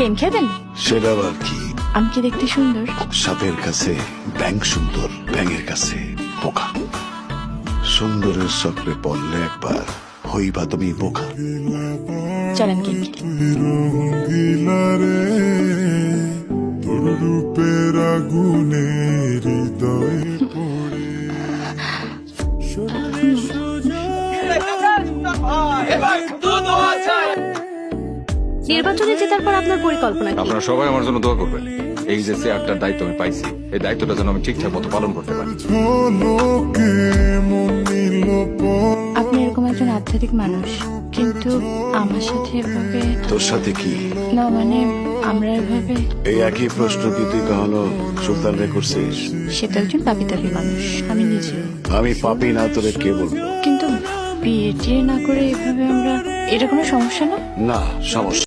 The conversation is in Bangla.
গেম খেলবেন? সেটা আবার কি? আমি কি দেখতে সুন্দর? সাপের কাছে ব্যাং সুন্দর, ব্যাঙের কাছে বোকা। সুন্দরের চক্রে পড়লে একবার হইবা তুমি বোকা। চলেন গেম খেলি। তোর রূপের আগুনে হৃদয়ে পড়ে নির্বাচনে জেতার পর আপনার পরিকল্পনা কি? আপনারা সবাই আমার জন্য দোয়া করবেন। এই যে চেয়ারটার দায়িত্ব আমি পাইছি, এই দায়িত্বটা যেন আমি ঠিকঠাক মতো পালন করতে পারি। ঝলকে মন নিল পর আপনি এরকম একজন আধ্যাত্মিক মানুষ, কিন্তু আমার সাথে এভাবে তোর সাথে কি? না, মানে আমরা এভাবে। এই একই প্রশ্ন কি তুই কখনো সুলতান রে করছিস? সে তো একজন পাপি তাপি মানুষ, আমি নিজেও। আমি পাপি না তোরে কে বলবো? কিন্তু বিয়ে টিয়ে না করে এভাবে আমরা, এটা কোনো সমস্যা না? না, সমস্যা